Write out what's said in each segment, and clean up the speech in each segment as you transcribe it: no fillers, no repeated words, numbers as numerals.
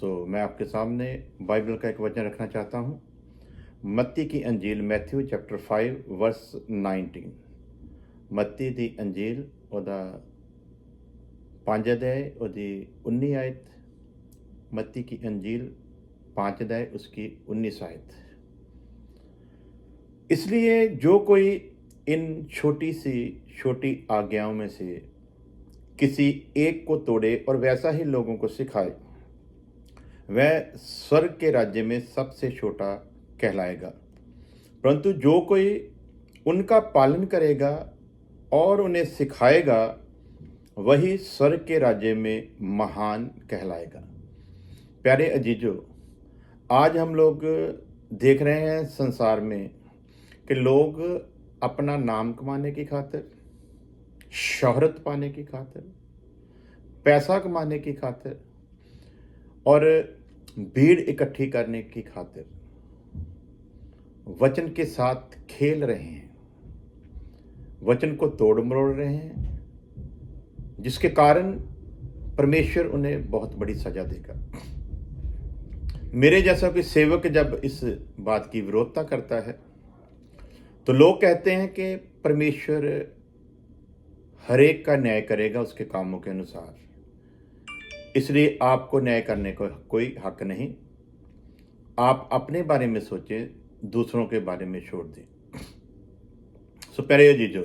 मैं आपके सामने बाइबल का एक वचन रखना चाहता हूँ। मत्ती की अंजील मैथ्यू चैप्टर 5 वर्स 19। मत्ती दी अंजील ਉਹਦਾ 5 अध्याय ਉਹਦੀ 19 आयत। मत्ती की अंजील 5 अध्याय उसकी 19 आयत। इसलिए जो कोई इन छोटी आज्ञाओं में से किसी एक को तोड़े और वैसा ही लोगों को सिखाए, वह स्वर्ग के राज्य में सबसे छोटा कहलाएगा। परंतु जो कोई उनका पालन करेगा और उन्हें सिखाएगा, वही स्वर्ग के राज्य में महान कहलाएगा। प्यारे अजीजों, आज हम लोग देख रहे हैं संसार में कि लोग अपना नाम कमाने की खातिर, शोहरत पाने की खातिर, पैसा कमाने की खातिर और भीड़ इकट्ठी करने की खातिर वचन के साथ खेल रहे हैं, वचन को तोड़ मरोड़ रहे हैं, जिसके कारण परमेश्वर उन्हें बहुत बड़ी सजा देगा। मेरे जैसा कोई सेवक जब इस बात की विरोधता करता है तो लोग कहते हैं कि परमेश्वर हर एक का न्याय करेगा उसके कामों के अनुसार, इसलिए आपको न्याय करने का कोई हक नहीं। आप अपने बारे में सोचें, दूसरों के बारे में छोड़ दें। प्यारे अजीजों,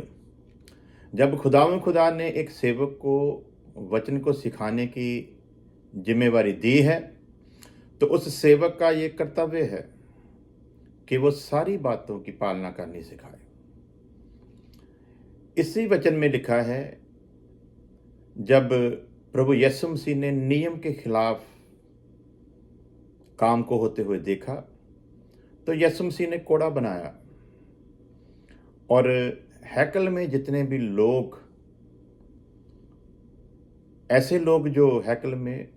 जब खुदा ने एक सेवक को वचन को सिखाने की जिम्मेवारी दी है, तो उस सेवक का ये कर्तव्य है कि वो सारी बातों की पालना करनी सिखाए। इसी वचन में लिखा है, जब प्रभु यीशु मसीह ने नियम के खिलाफ काम को होते हुए देखा तो यीशु मसीह ने कोड़ा बनाया और हैकल में जितने भी लोग, ऐसे लोग जो हैकल में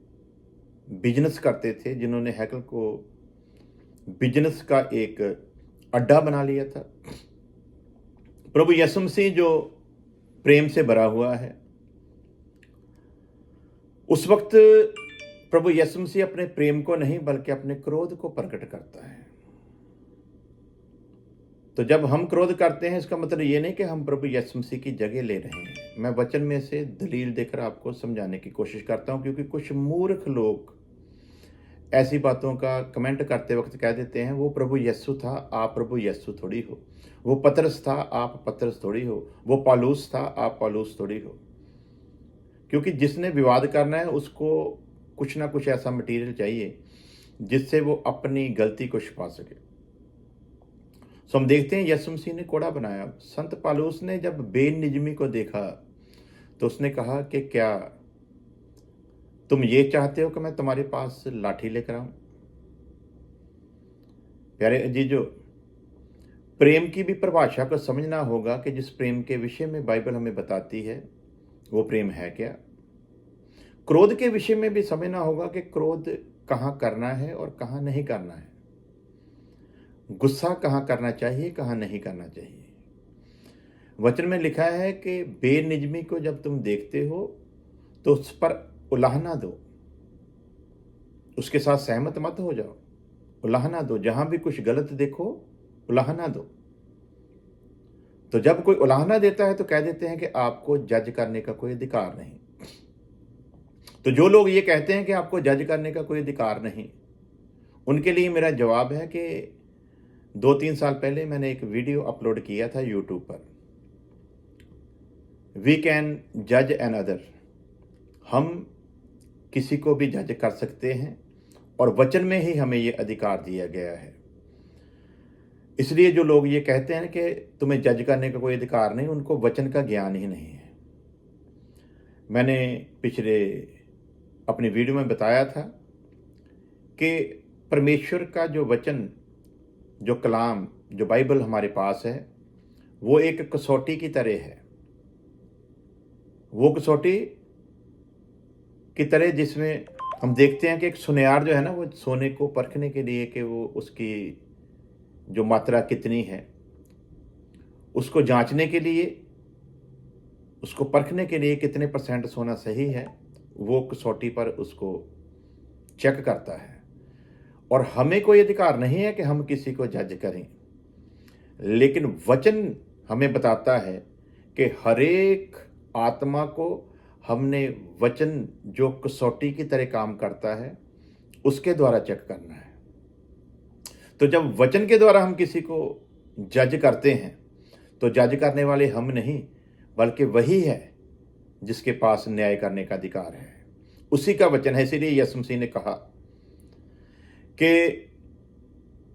बिजनेस करते थे, जिन्होंने हैकल को बिजनेस का एक अड्डा बना लिया था, प्रभु यीशु मसीह जो प्रेम से भरा हुआ है, उस वक्त प्रभु यीशु मसीह अपने प्रेम को नहीं बल्कि अपने क्रोध को प्रकट करता है। तो जब हम क्रोध करते हैं, इसका मतलब ये नहीं कि हम प्रभु यीशु मसीह की जगह ले रहे हैं। मैं वचन में से दलील देकर आपको समझाने की कोशिश करता हूं, क्योंकि कुछ मूर्ख लोग ऐसी बातों का कमेंट करते वक्त कह देते हैं, वो प्रभु यीशु था, आप प्रभु यीशु थोड़ी हो। वो पतरस था, आप पतरस थोड़ी हो। वो पौलुस था, आप पौलुस थोड़ी हो। क्योंकि जिसने विवाद करना है उसको कुछ ना कुछ ऐसा मटेरियल चाहिए जिससे वो अपनी गलती को छुपा सके। हम देखते हैं यीशु मसीह ने कोड़ा बनाया। संत पौलुस ने जब बेनिजमी को देखा तो उसने कहा कि क्या तुम ये चाहते हो कि मैं तुम्हारे पास लाठी लेकर आऊं? प्यारे अजीजों, प्रेम की भी परिभाषा को समझना होगा कि जिस प्रेम के विषय में बाइबल हमें बताती है वो प्रेम है क्या। क्रोध के विषय में भी समझना होगा कि क्रोध कहाँ करना है और कहाँ नहीं करना है। गुस्सा कहाँ करना चाहिए, कहाँ नहीं करना चाहिए। वचन में लिखा है कि बेनिजमी को जब तुम देखते हो तो उस पर उलाहना दो, उसके साथ सहमत मत हो जाओ, उलाहना दो। जहां भी कुछ गलत देखो उलाहना दो। तो जब कोई उलाहना देता है तो कह देते हैं कि आपको जज करने का कोई अधिकार नहीं। तो जो लोग ये कहते हैं कि आपको जज करने का कोई अधिकार नहीं, उनके लिए मेरा जवाब है कि 2-3 साल पहले मैंने एक वीडियो अपलोड किया था यूट्यूब पर, वी कैन जज एन अदर। हम किसी को भी जज कर सकते हैं और वचन में ही हमें ये अधिकार दिया गया है। इसलिए जो लोग ये कहते हैं कि तुम्हें जज करने का कोई अधिकार नहीं, उनको वचन का ज्ञान ही नहीं है। मैंने पिछले अपनी वीडियो में बताया था कि परमेश्वर का जो वचन, जो कलाम, जो बाइबल हमारे पास है, वो एक कसौटी की तरह है। वो कसौटी की तरह जिसमें हम देखते हैं कि एक सुनियार जो है ना, वो सोने को परखने के लिए कि वो उसकी जो मात्रा कितनी है, उसको जांचने के लिए, उसको परखने के लिए कितने % सोना सही है, वो कसौटी पर उसको चेक करता है, और हमें कोई अधिकार नहीं है कि हम किसी को जज करें। लेकिन वचन हमें बताता है कि हरेक आत्मा को हमने वचन जो कसौटी की तरह काम करता है उसके द्वारा चेक करना है। तो जब वचन के द्वारा हम किसी को जज करते हैं तो जज करने वाले हम नहीं, बल्कि वही है जिसके पास न्याय करने का अधिकार है। उसी का वचन है। इसीलिए यीशु मसीह ने कहा कि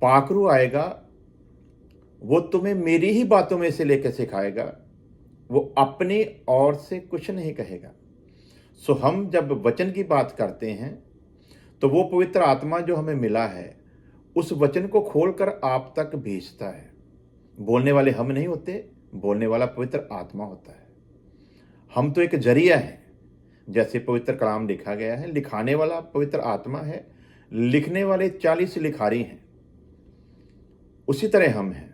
पाखरू आएगा, वो तुम्हें मेरी ही बातों में से लेकर सिखाएगा, वो अपनी ओर से कुछ नहीं कहेगा। सो हम जब वचन की बात करते हैं तो वो पवित्र आत्मा जो हमें मिला है उस वचन को खोलकर आप तक भेजता है। बोलने वाले हम नहीं होते, बोलने वाला पवित्र आत्मा होता है। हम तो एक जरिया है, जैसे पवित्र कलाम लिखा गया है, लिखाने वाला पवित्र आत्मा है, लिखने वाले 40 लिखारी हैं, उसी तरह हम हैं।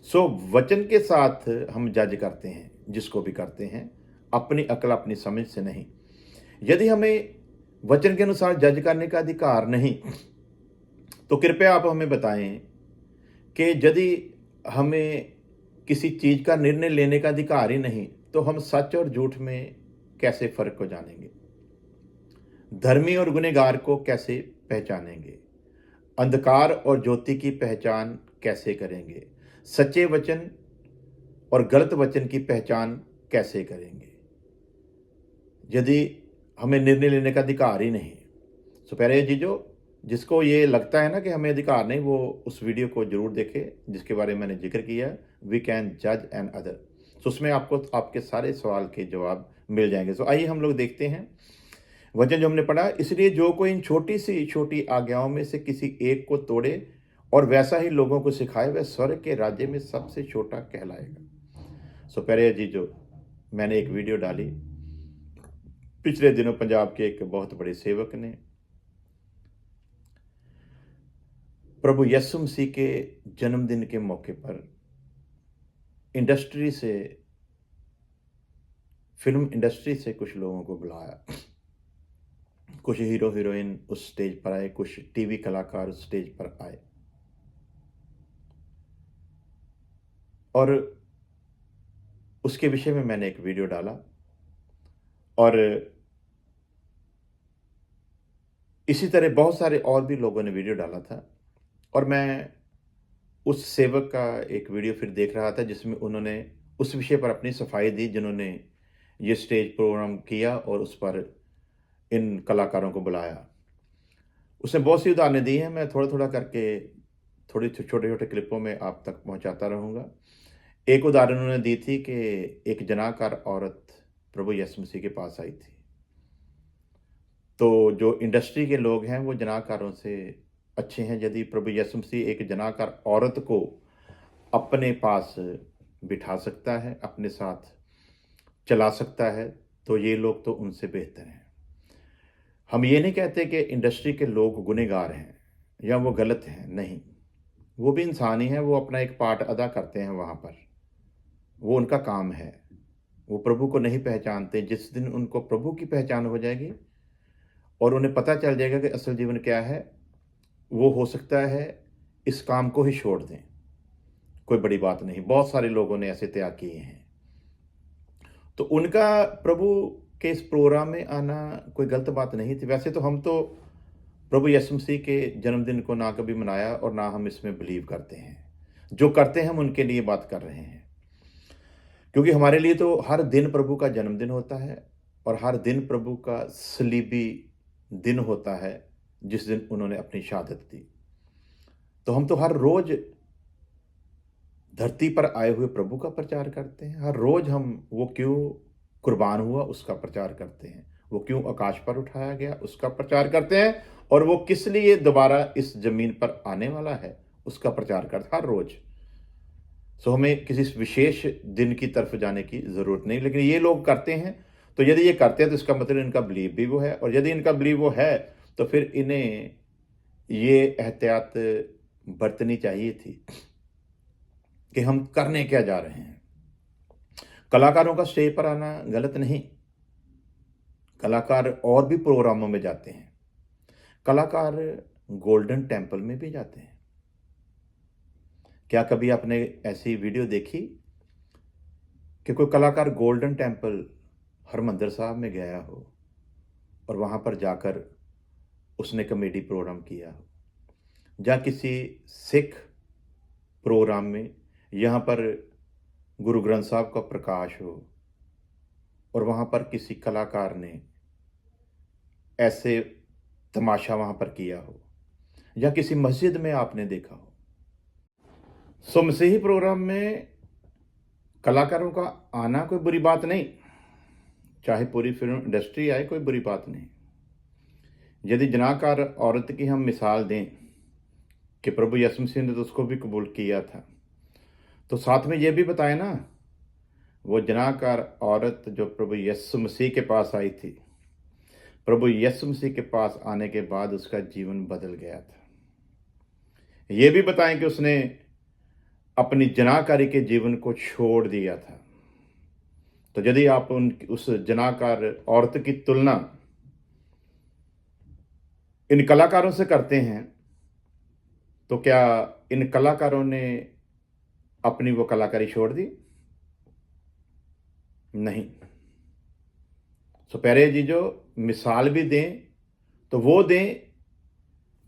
सो वचन के साथ हम जज करते हैं, जिसको भी करते हैं, अपनी अकल अपनी समझ से नहीं। यदि हमें वचन के अनुसार जज करने का अधिकार नहीं तो कृपया आप हमें बताएं कि यदि हमें किसी चीज़ का निर्णय लेने का अधिकार ही नहीं तो हम सच और झूठ में कैसे फर्क को जानेंगे? धर्मी और गुनहगार को कैसे पहचानेंगे? अंधकार और ज्योति की पहचान कैसे करेंगे? सच्चे वचन और गलत वचन की पहचान कैसे करेंगे यदि हमें निर्णय लेने का अधिकार ही नहीं? सो प्यारे जीजो, जिसको ये लगता है ना कि हमें अधिकार नहीं, वो उस वीडियो को जरूर देखे जिसके बारे में मैंने जिक्र किया, वी कैन जज एन अदर। सो उसमें आपको आपके सारे सवाल के जवाब मिल जाएंगे। सो आइए हम लोग देखते हैं वचन जो हमने पढ़ा। इसलिए जो कोई इन छोटी सी छोटी आज्ञाओं में से किसी एक को तोड़े और वैसा ही लोगों को सिखाए, वह स्वर्ग के राज्य में सबसे छोटा कहलाएगा। सो प्यारे जीजो, मैंने एक वीडियो डाली पिछले दिनों। पंजाब के एक बहुत बड़े सेवक ने प्रभु यीशु मसीह के जन्मदिन के मौके पर इंडस्ट्री से, फिल्म इंडस्ट्री से कुछ लोगों को बुलाया। कुछ हीरो हीरोइन उस स्टेज पर आए, कुछ टीवी कलाकार उस स्टेज पर आए, और उसके विषय में मैंने एक वीडियो डाला। और इसी तरह बहुत सारे और भी लोगों ने वीडियो डाला था, और मैं उस सेवक का एक वीडियो फिर देख रहा था जिसमें उन्होंने उस विषय पर अपनी सफाई दी जिन्होंने ये स्टेज प्रोग्राम किया और उस पर इन कलाकारों को बुलाया। उसने बहुत सी उदाहरणें दी हैं, मैं थोड़ा थोड़ा करके थोड़े छोटे छोटे क्लिपों में आप तक पहुंचाता रहूँगा। एक उदाहरण उन्होंने दी थी कि एक जनाकार औरत प्रभु यीशु मसीह के पास आई थी। तो जो इंडस्ट्री के लोग हैं वो जनाकारों से अच्छे हैं। यदि प्रभु यीशु मसीह एक जनाकार औरत को अपने पास बिठा सकता है, अपने साथ चला सकता है, तो ये लोग तो उनसे बेहतर हैं। हम ये नहीं कहते कि इंडस्ट्री के लोग गुनहगार हैं या वो गलत हैं, नहीं, वो भी इंसान ही हैं। वो अपना एक पार्ट अदा करते हैं वहाँ पर, वो उनका काम है। वो प्रभु को नहीं पहचानते। जिस दिन उनको प्रभु की पहचान हो जाएगी और उन्हें पता चल जाएगा कि असल जीवन क्या है, वो हो सकता है इस काम को ही छोड़ दें। कोई बड़ी बात नहीं, बहुत सारे लोगों ने ऐसे त्याग किए हैं। तो उनका प्रभु के इस प्रोग्राम में आना कोई गलत बात नहीं थी। वैसे तो हम तो प्रभु यीशु मसीह के जन्मदिन को ना कभी मनाया और ना हम इसमें बिलीव करते हैं। जो करते हैं हम उनके लिए बात कर रहे हैं, क्योंकि हमारे लिए तो हर दिन प्रभु का जन्मदिन होता है और हर दिन प्रभु का सलीबी दिन होता है जिस दिन उन्होंने अपनी शहादत दी। तो हम तो हर रोज धरती पर आए हुए प्रभु का प्रचार करते हैं। हर रोज हम वो क्यों कुर्बान हुआ उसका प्रचार करते हैं, वो क्यों आकाश पर उठाया गया उसका प्रचार करते हैं, और वो किस लिए दोबारा इस जमीन पर आने वाला है उसका प्रचार करते हैं हर रोज। सो हमें किसी विशेष दिन की तरफ जाने की जरूरत नहीं, लेकिन ये लोग करते हैं। तो यदि ये करते हैं तो इसका मतलब इनका बिलीव भी वो है, और यदि इनका बिलीव वो है तो फिर इन्हें ये एहतियात बरतनी चाहिए थी कि हम करने क्या जा रहे हैं। कलाकारों का स्टेज पर आना गलत नहीं, कलाकार और भी प्रोग्रामों में जाते हैं। कलाकार गोल्डन टेम्पल में भी जाते हैं। क्या कभी आपने ऐसी वीडियो देखी कि कोई कलाकार गोल्डन टेम्पल हरमंदिर साहब में गया हो और वहाँ पर जाकर उसने कॉमेडी प्रोग्राम किया हो, या किसी सिख प्रोग्राम में यहाँ पर गुरु ग्रंथ साहब का प्रकाश हो और वहाँ पर किसी कलाकार ने ऐसे तमाशा वहाँ पर किया हो, या किसी मस्जिद में आपने देखा हो। सो मसीही प्रोग्राम में कलाकारों का आना कोई बुरी बात नहीं, चाहे पूरी फिल्म इंडस्ट्री आए, कोई बुरी बात नहीं। यदि जनाकार औरत की हम मिसाल दें कि प्रभु यीशु मसीह ने तो उसको भी कबूल किया था, तो साथ में ये भी बताए ना, वो जनाकार औरत जो प्रभु यीशु मसीह के पास आई थी, प्रभु यीशु मसीह के पास आने के बाद उसका जीवन बदल गया था। ये भी बताएं कि उसने अपनी जनाकारी के जीवन को छोड़ दिया था। तो यदि आप उस जनाकार औरत की तुलना इन कलाकारों से करते हैं, तो क्या इन कलाकारों ने अपनी वो कलाकारी छोड़ दी? नहीं। सो प्यारे जी, जो मिसाल भी दें तो वो दें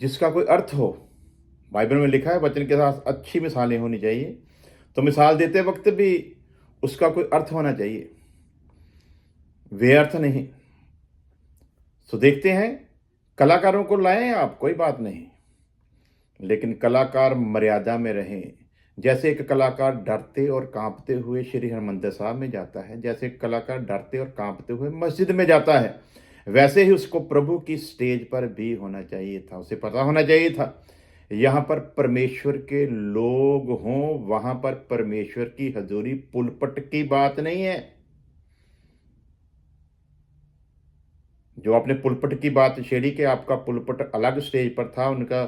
जिसका कोई अर्थ हो। बाइबल में लिखा है वचन के साथ अच्छी मिसालें होनी चाहिए, तो मिसाल देते वक्त भी उसका कोई अर्थ होना चाहिए, वे अर्थ नहीं। सो देखते हैं, कलाकारों को लाएं आप, कोई बात नहीं, लेकिन कलाकार मर्यादा में रहें। जैसे एक कलाकार डरते और कांपते हुए श्री हरमंदिर साहब में जाता है, जैसे एक कलाकार डरते और कांपते हुए मस्जिद में जाता है, वैसे ही उसको प्रभु की स्टेज पर भी होना चाहिए था। उसे पता होना चाहिए था यहाँ पर परमेश्वर के लोग हों, वहां पर परमेश्वर की हजूरी पुलपट की बात नहीं है। जो आपने पुलपट की बात छेड़ी कि आपका पुलपट अलग स्टेज पर था, उनका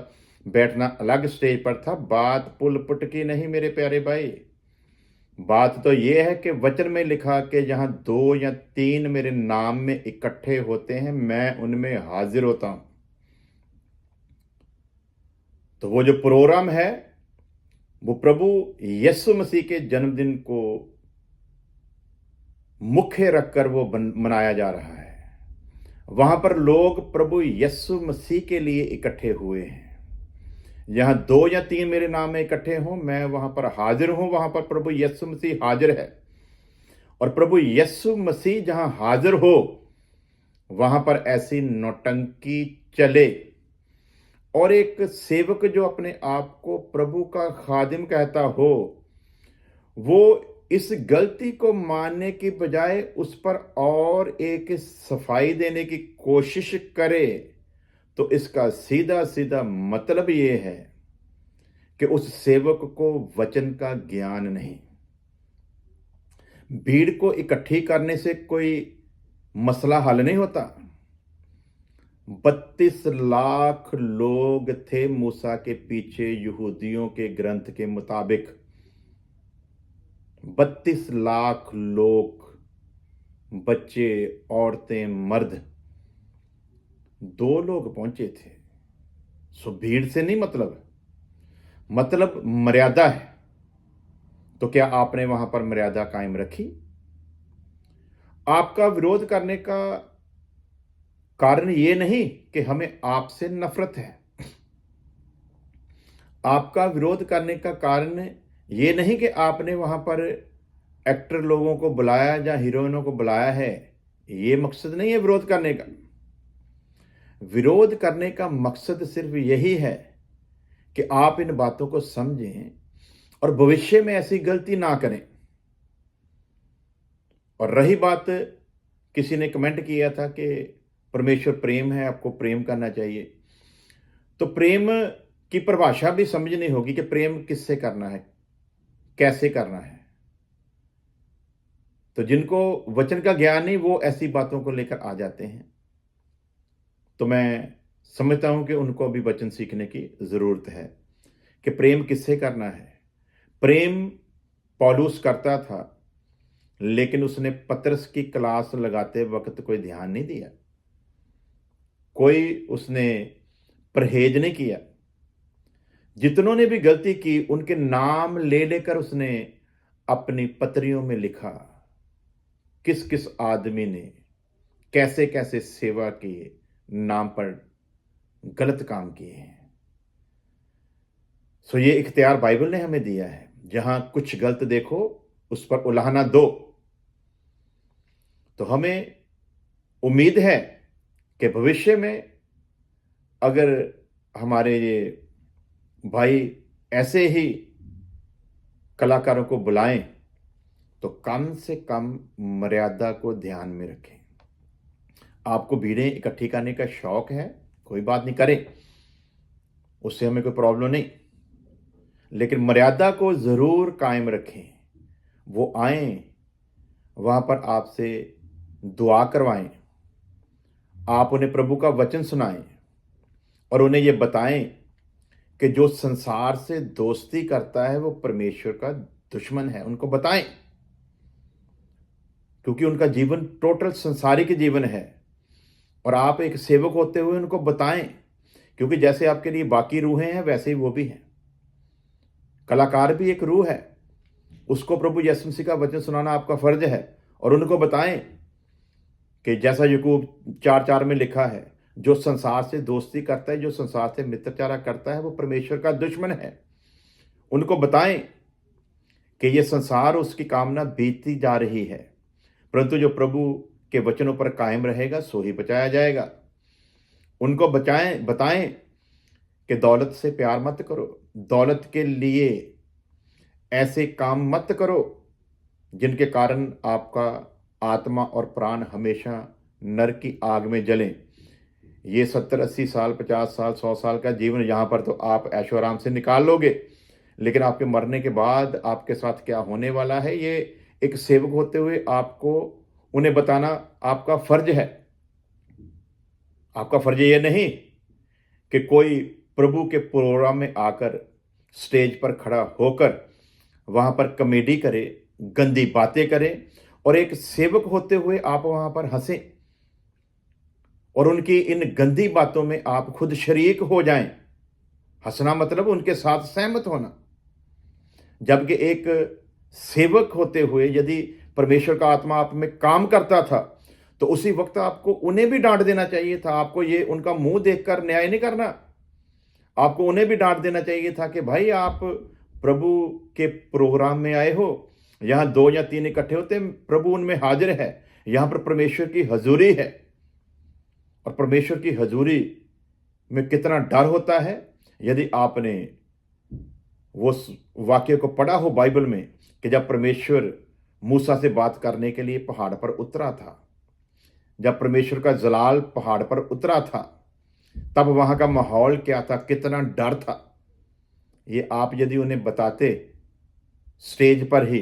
बैठना अलग स्टेज पर था, बात पुलपट की नहीं मेरे प्यारे भाई। बात तो यह है कि वचन में लिखा कि जहां 2 या 3 मेरे नाम में इकट्ठे होते हैं, मैं उनमें हाजिर होता हूं। तो वो जो प्रोग्राम है वो प्रभु यीशु मसीह के जन्मदिन को मुख्य रखकर वो मनाया जा रहा है। वहां पर लोग प्रभु यीशु मसीह के लिए इकट्ठे हुए हैं। यहां 2 या 3 मेरे नाम में इकट्ठे हों, मैं वहां पर हाजिर हूं। वहां पर प्रभु यीशु मसीह हाजिर है, और प्रभु यीशु मसीह जहां हाजिर हो वहां पर ऐसी नौटंकी चले। और एक सेवक जो अपने आप को प्रभु का खादिम कहता हो, वो इस गलती को मानने की बजाय उस पर और एक सफाई देने की कोशिश करे, तो इसका सीधा सीधा मतलब ये है कि उस सेवक को वचन का ज्ञान नहीं। भीड़ को इकट्ठी करने से कोई मसला हल नहीं होता। 32 लाख लोग थे मूसा के पीछे यहूदियों के ग्रंथ के मुताबिक। 32 लाख लोग, बच्चे, औरतें, मर्द, 2 लोग पहुंचे थे। सो भीड़ से नहीं मतलब मर्यादा है। तो क्या आपने वहां पर मर्यादा कायम रखी? आपका विरोध करने का कारण ये नहीं कि हमें आपसे नफरत है। आपका विरोध करने का कारण ये नहीं कि आपने वहां पर एक्टर लोगों को बुलाया या हीरोइनों को बुलाया है। ये मकसद नहीं है विरोध करने का। विरोध करने का मकसद सिर्फ यही है कि आप इन बातों को समझें और भविष्य में ऐसी गलती ना करें। और रही बात, किसी ने कमेंट किया था कि परमेश्वर प्रेम है, आपको प्रेम करना चाहिए। तो प्रेम की परिभाषा भी समझनी होगी कि प्रेम किससे करना है, कैसे करना है। तो जिनको वचन का ज्ञान नहीं, वो ऐसी बातों को लेकर आ जाते हैं। तो मैं समझता हूं कि उनको अभी वचन सीखने की जरूरत है कि प्रेम किससे करना है। प्रेम पौलुस करता था, लेकिन उसने पतरस की क्लास लगाते वक्त कोई ध्यान नहीं दिया। कोई उसने परहेज नहीं किया। जितनों ने भी गलती की उनके नाम ले लेकर उसने अपनी पत्रियों में लिखा, किस किस आदमी ने कैसे कैसे सेवा के नाम पर गलत काम किए हैं। सो ये इख्तियार बाइबल ने हमें दिया है, जहां कुछ गलत देखो उस पर उलाहना दो। तो हमें उम्मीद है कि भविष्य में अगर हमारे ये भाई ऐसे ही कलाकारों को बुलाएं तो कम से कम मर्यादा को ध्यान में रखें। आपको भीड़ें इकट्ठी करने का शौक है, कोई बात नहीं, करें, उससे हमें कोई प्रॉब्लम नहीं, लेकिन मर्यादा को जरूर कायम रखें। वो आए, वहां पर आपसे दुआ करवाएं, आप उन्हें प्रभु का वचन सुनाएं और उन्हें ये बताएं कि जो संसार से दोस्ती करता है वो परमेश्वर का दुश्मन है। उनको बताएं, क्योंकि उनका जीवन टोटल संसारिक जीवन है। और आप एक सेवक होते हुए उनको बताएं, क्योंकि जैसे आपके लिए बाकी रूहें हैं वैसे ही वो भी हैं। कलाकार भी एक रूह है, उसको प्रभु यीशु मसीह का वचन सुनाना आपका फर्ज है। और उनको बताएं कि जैसा याकूब 4:4 में लिखा है, जो संसार से दोस्ती करता है, जो संसार से मित्रचारा करता है, वो परमेश्वर का दुश्मन है। उनको बताएं कि ये संसार उसकी कामना बीतती जा रही है, परंतु जो प्रभु के वचनों पर कायम रहेगा सो ही बचाया जाएगा। उनको बताएं कि दौलत से प्यार मत करो, दौलत के लिए ऐसे काम मत करो जिनके कारण आपका आत्मा और प्राण हमेशा नरक की आग में जलें। ये 70-80 साल, 50 साल, 100 साल का जीवन, यहाँ पर तो आप ऐशो आराम से निकाल लोगे, लेकिन आपके मरने के बाद आपके साथ क्या होने वाला है, ये एक सेवक होते हुए आपको उन्हें बताना आपका फर्ज है। आपका फर्ज ये नहीं कि कोई प्रभु के प्रोग्राम में आकर स्टेज पर खड़ा होकर वहां पर कॉमेडी करे, गंदी बातें करे, और एक सेवक होते हुए आप वहां पर हंसें और उनकी इन गंदी बातों में आप खुद शरीक हो जाएं। हंसना मतलब उनके साथ सहमत होना। जबकि एक सेवक होते हुए यदि परमेश्वर का आत्मा आप में काम करता था तो उसी वक्त आपको उन्हें भी डांट देना चाहिए था। आपको ये उनका मुंह देखकर न्याय नहीं करना, आपको उन्हें भी डांट देना चाहिए था कि भाई आप प्रभु के प्रोग्राम में आए हो, यहां 2 या 3 इकट्ठे होते हैं, प्रभु उनमें हाजिर है, यहां पर परमेश्वर की हजूरी है। और परमेश्वर की हजूरी में कितना डर होता है। यदि आपने वो वाक्य को पढ़ा हो बाइबल में कि जब परमेश्वर मूसा से बात करने के लिए पहाड़ पर उतरा था, जब परमेश्वर का जलाल पहाड़ पर उतरा था, तब वहां का माहौल क्या था, कितना डर था। ये आप यदि उन्हें बताते स्टेज पर ही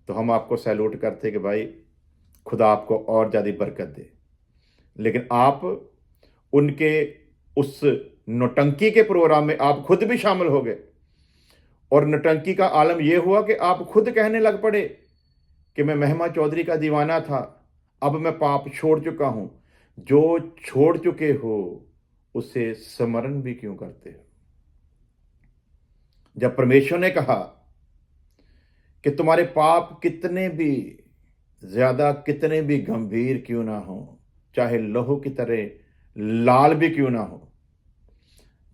तो हम आपको सैल्यूट करते कि भाई खुदा आपको और ज़्यादा बरकत दे। लेकिन आप उनके उस नौटंकी के प्रोग्राम में आप खुद भी शामिल हो गए, और नौटंकी का आलम यह हुआ कि आप खुद कहने लग पड़े कि मैं महिमा चौधरी का दीवाना था, अब मैं पाप छोड़ चुका हूं। जो छोड़ चुके हो उसे स्मरण भी क्यों करते हो? जब परमेश्वर ने कहा कि तुम्हारे पाप कितने भी ज्यादा, कितने भी गंभीर क्यों ना हो, चाहे लहू की तरह लाल भी क्यों ना हो,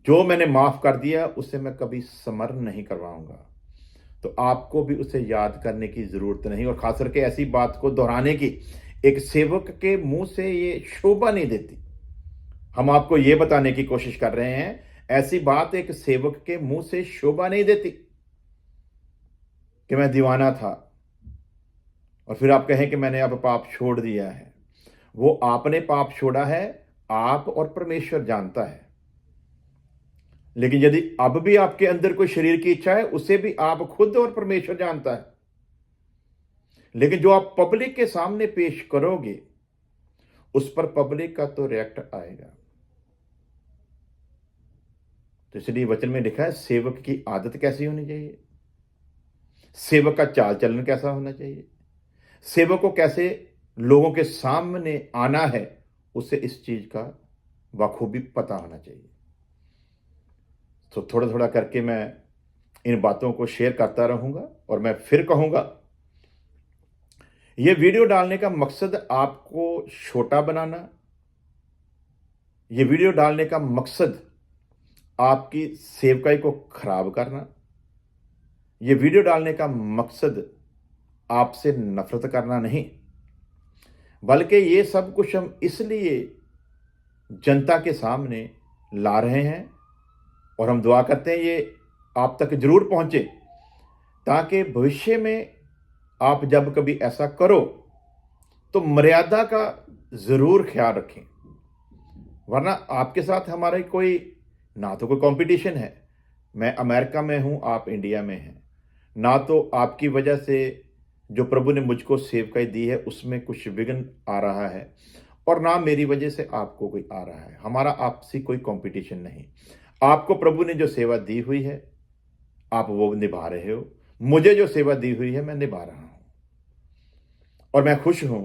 जो मैंने माफ कर दिया उसे मैं कभी स्मरण नहीं करवाऊंगा, तो आपको भी उसे याद करने की जरूरत नहीं। और खास करके ऐसी बात को दोहराने की एक सेवक के मुंह से ये शोभा नहीं देती। हम आपको ये बताने की कोशिश कर रहे हैं, ऐसी बात एक सेवक के मुंह से शोभा नहीं देती कि मैं दीवाना था और फिर आप कहें कि मैंने अब पाप छोड़ दिया है। वो आपने पाप छोड़ा है, आप और परमेश्वर जानता है। लेकिन यदि अब भी आपके अंदर कोई शरीर की इच्छा है, उसे भी आप खुद और परमेश्वर जानता है। लेकिन जो आप पब्लिक के सामने पेश करोगे उस पर पब्लिक का तो रिएक्ट आएगा। तो इसलिए वचन में लिखा है सेवक की आदत कैसी होनी चाहिए, सेवक का चाल चलन कैसा होना चाहिए, सेवक को कैसे लोगों के सामने आना है, उसे इस चीज का बखूबी पता होना चाहिए। तो थोड़ा थोड़ा करके मैं इन बातों को शेयर करता रहूँगा। और मैं फिर कहूँगा, ये वीडियो डालने का मकसद आपको छोटा बनाना, ये वीडियो डालने का मकसद आपकी सेवकाई को खराब करना, ये वीडियो डालने का मकसद आपसे नफरत करना नहीं, बल्कि ये सब कुछ हम इसलिए जनता के सामने ला रहे हैं और हम दुआ करते हैं ये आप तक जरूर पहुंचे, ताकि भविष्य में आप जब कभी ऐसा करो तो मर्यादा का जरूर ख्याल रखें। वरना आपके साथ हमारा कोई ना तो कोई कंपटीशन है, मैं अमेरिका में हूं, आप इंडिया में हैं, ना तो आपकी वजह से जो प्रभु ने मुझको सेवकाई दी है उसमें कुछ विघ्न आ रहा है, और ना मेरी वजह से आपको कोई आ रहा है। हमारा आपसी कोई कंपटीशन नहीं। आपको प्रभु ने जो सेवा दी हुई है आप वो निभा रहे हो, मुझे जो सेवा दी हुई है मैं निभा रहा हूं, और मैं खुश हूं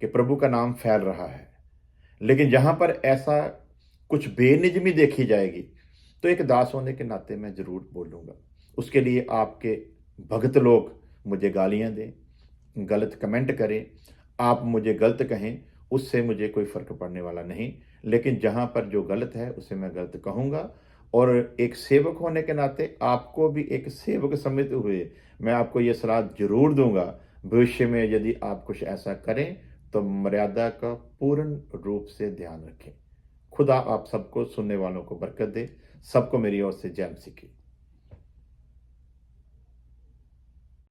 कि प्रभु का नाम फैल रहा है। लेकिन जहां पर ऐसा कुछ बेनिजमी देखी जाएगी तो एक दास होने के नाते मैं जरूर बोलूंगा। उसके लिए आपके भक्त लोग मुझे गालियां दें, गलत कमेंट करें, आप मुझे गलत कहें, उससे मुझे कोई फर्क पड़ने वाला नहीं। लेकिन जहां पर जो गलत है उसे मैं गलत कहूंगा, और एक सेवक होने के नाते आपको भी एक सेवक समझते हुए मैं आपको यह सलाह जरूर दूंगा, भविष्य में यदि आप कुछ ऐसा करें तो मर्यादा का पूर्ण रूप से ध्यान रखें। खुदा आप सबको, सुनने वालों को बरकत दे। सबको मेरी ओर से जय मसीह की।